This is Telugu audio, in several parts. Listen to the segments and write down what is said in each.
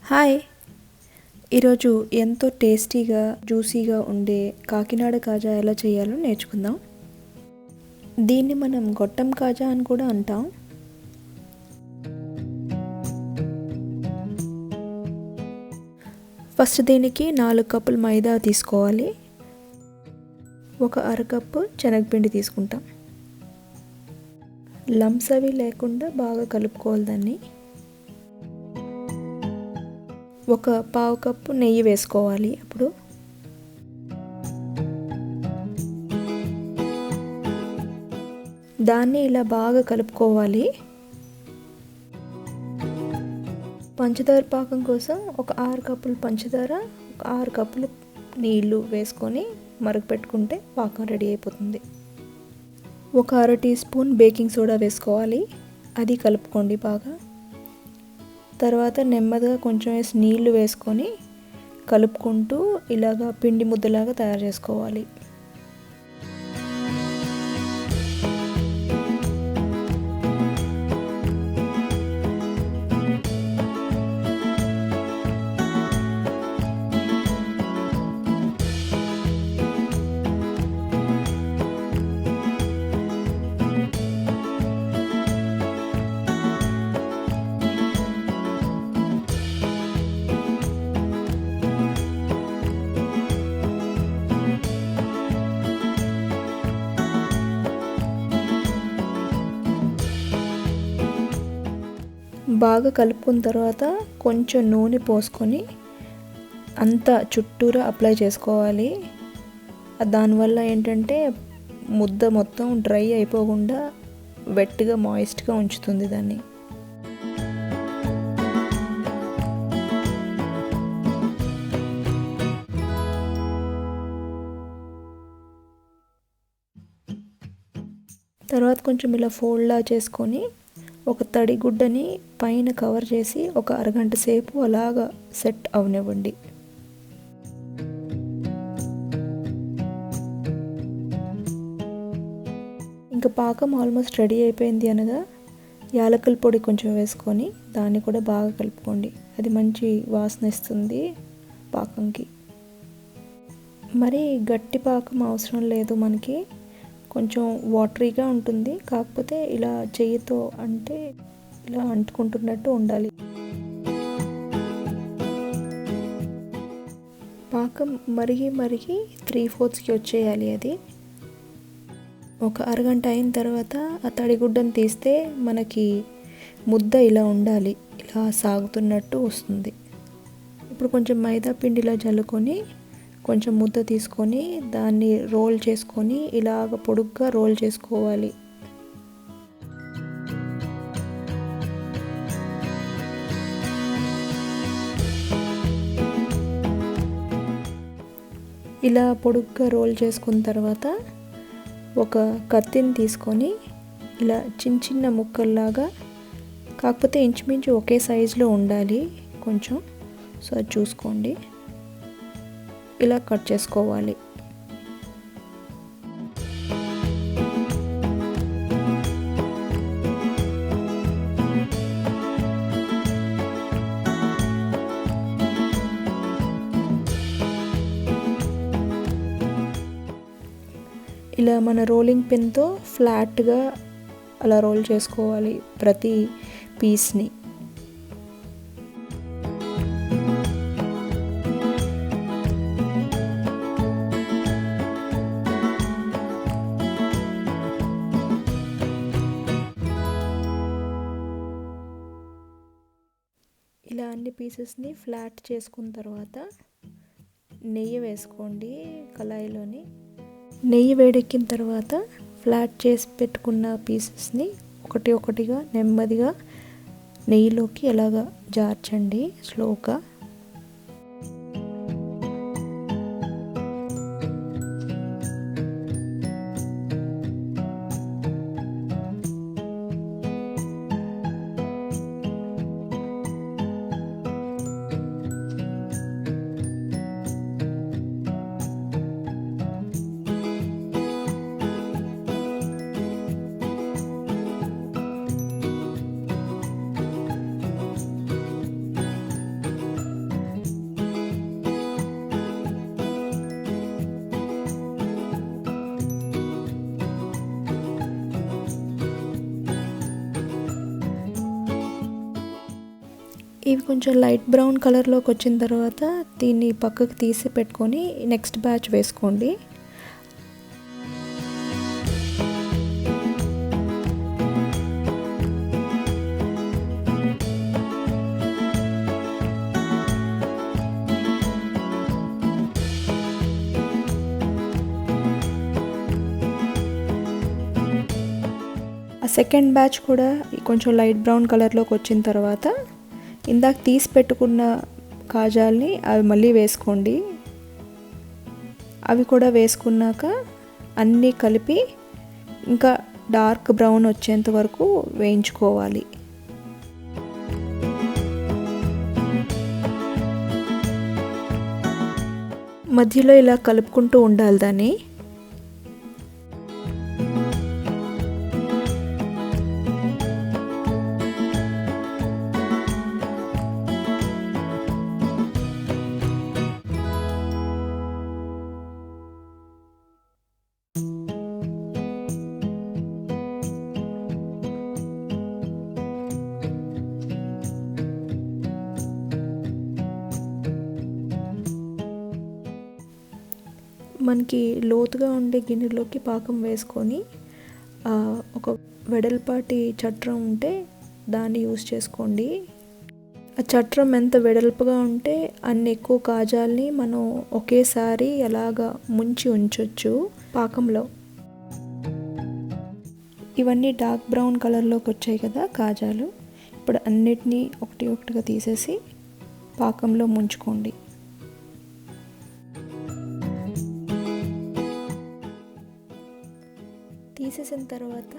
హాయ్, ఈరోజు ఎంతో టేస్టీగా జ్యూసీగా ఉండే కాకినాడ కాజా ఎలా చేయాలో నేర్చుకుందాం. దీన్ని మనం గొట్టం కాజా అని కూడా అంటాం. ఫస్ట్ దీనికి 4 కప్పులు మైదా తీసుకోవాలి. ఒక అరకప్పు శనగపిండి తీసుకుంటాం. లంప్స్ అవి లేకుండా బాగా కలుపుకోవాలి. దాన్ని ఒక పావు కప్పు నెయ్యి వేసుకోవాలి. అప్పుడు దాన్ని ఇలా బాగా కలుపుకోవాలి. పంచదార పాకం కోసం ఒక 6 కప్పులు పంచదార, ఒక 6 కప్పులు నీళ్లు వేసుకొని మరగపెట్టుకుంటే పాకం రెడీ అయిపోతుంది. ఒక అర టీ స్పూన్ బేకింగ్ సోడా వేసుకోవాలి. అది కలుపుకోండి బాగా. తర్వాత నెమ్మదిగా కొంచెం నీళ్లు వేసుకొని కలుపుకుంటూ ఇలాగా పిండి ముద్దలాగా తయారు చేసుకోవాలి. బాగా కలుపుకున్న తర్వాత కొంచెం నూనె పోసుకొని అంతా చుట్టూరా అప్లై చేసుకోవాలి. దానివల్ల ఏంటంటే ముద్ద మొత్తం డ్రై అయిపోకుండా వెట్గా మాయిస్ట్గా ఉంచుతుంది దాన్ని. తర్వాత కొంచెం ఇలా ఫోల్డ్లా చేసుకొని ఒక తడి గుడ్డని పైన కవర్ చేసి ఒక అరగంట సేపు అలాగా సెట్ అవనివ్వండి. ఇంకా పాకం ఆల్మోస్ట్ రెడీ అయిపోయింది అనగా యాలకుల పొడి కొంచెం వేసుకొని దాన్ని కూడా బాగా కలుపుకోండి. అది మంచి వాసన ఇస్తుంది పాకంకి. మరి గట్టి పాకం అవసరం లేదు మనకి, కొంచెం వాటరీగా ఉంటుంది. కాకపోతే ఇలా చెయ్యితో అంటే ఇలా అంటుకుంటున్నట్టు ఉండాలి. పాకం మరిగి 3/4కి వచ్చేయాలి. అది ఒక అరగంట అయిన తర్వాత ఆ తడిగుడ్డను తీస్తే మనకి ముద్ద ఇలా ఉండాలి, ఇలా సాగుతున్నట్టు వస్తుంది. ఇప్పుడు కొంచెం మైదా పిండి ఇలా జల్లుకొని కొంచెం ముద్ద తీసుకొని దాన్ని రోల్ చేసుకొని ఇలాగ పొడుగ్గా రోల్ చేసుకోవాలి. ఇలా పొడుగ్గా రోల్ చేసుకున్న తర్వాత ఒక కత్తిని తీసుకొని ఇలా చిన్న చిన్న ముక్కల్లాగా, కాకపోతే ఇంచుమించు ఒకే సైజులో ఉండాలి కొంచెం, సో అది చూసుకోండి. ఇలా కట్ చేసుకోవాలి. ఇలా మన రోలింగ్ పిన్తో ఫ్లాట్గా అలా రోల్ చేసుకోవాలి ప్రతి పీస్ని. ఇలా అన్ని పీసెస్ని ఫ్లాట్ చేసుకున్న తర్వాత నెయ్యి వేసుకోండి కళాయిలోని. నెయ్యి వేడెక్కిన తర్వాత ఫ్లాట్ చేసి పెట్టుకున్న పీసెస్ని ఒకటి ఒకటిగా నెమ్మదిగా నెయ్యిలోకి ఎలాగా జార్చండి స్లోగా. ఇవి కొంచెం లైట్ బ్రౌన్ కలర్లోకి వచ్చిన తర్వాత దీన్ని పక్కకు తీసి పెట్టుకొని నెక్స్ట్ బ్యాచ్ వేసుకోండి. సెకండ్ బ్యాచ్ కూడా కొంచెం లైట్ బ్రౌన్ కలర్లోకి వచ్చిన తర్వాత ఇందాక తీసి పెట్టుకున్న కాజాల్ని అవి మళ్ళీ వేసుకోండి. అవి కూడా వేసుకున్నాక అన్నీ కలిపి ఇంకా డార్క్ బ్రౌన్ వచ్చేంత వరకు వేయించుకోవాలి. మధ్యలో ఇలా కలుపుకుంటూ ఉండాలి దాన్ని. మనకి లోతుగా ఉండే గిన్నెలోకి పాకం వేసుకొని ఒక వెడల్పాటి చట్రం ఉంటే దాన్ని యూస్ చేసుకోండి. ఆ చట్రం ఎంత వెడల్పుగా ఉంటే అన్ని ఎక్కువ కాజాల్ని మనం ఒకేసారి అలాగా ముంచి ఉంచొచ్చు పాకంలో. ఇవన్నీ డార్క్ బ్రౌన్ కలర్లోకి వచ్చాయి కదా కాజాలు. ఇప్పుడు అన్నిటినీ ఒకటి ఒకటిగా తీసేసి పాకంలో ముంచుకోండి. తీసేసిన తర్వాత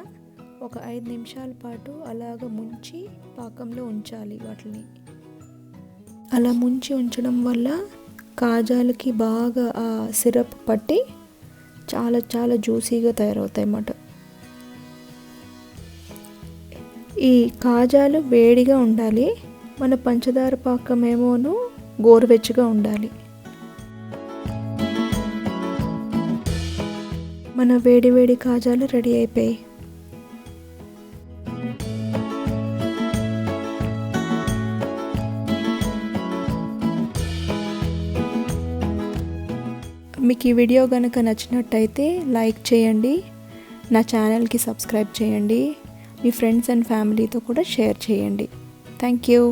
ఒక 5 నిమిషాల పాటు అలాగ ముంచి పాకంలో ఉంచాలి వాటిని. అలా ముంచి ఉంచడం వల్ల కాజాలకి బాగా ఆ సిరప్ పట్టి చాలా చాలా జ్యూసీగా తయారవుతాయి అన్నమాట. ఈ కాజాలు వేడిగా ఉండాలి, మన పంచదార పాకం ఏమోను గోరువెచ్చగా ఉండాలి. మన వేడి వేడి కాజాలు రెడీ అయిపోయాయి. మీకు ఈ వీడియో కనుక నచ్చినట్టయితే లైక్ చేయండి, నా ఛానల్కి సబ్స్క్రైబ్ చేయండి, మీ ఫ్రెండ్స్ అండ్ ఫ్యామిలీతో కూడా షేర్ చేయండి. Thank you.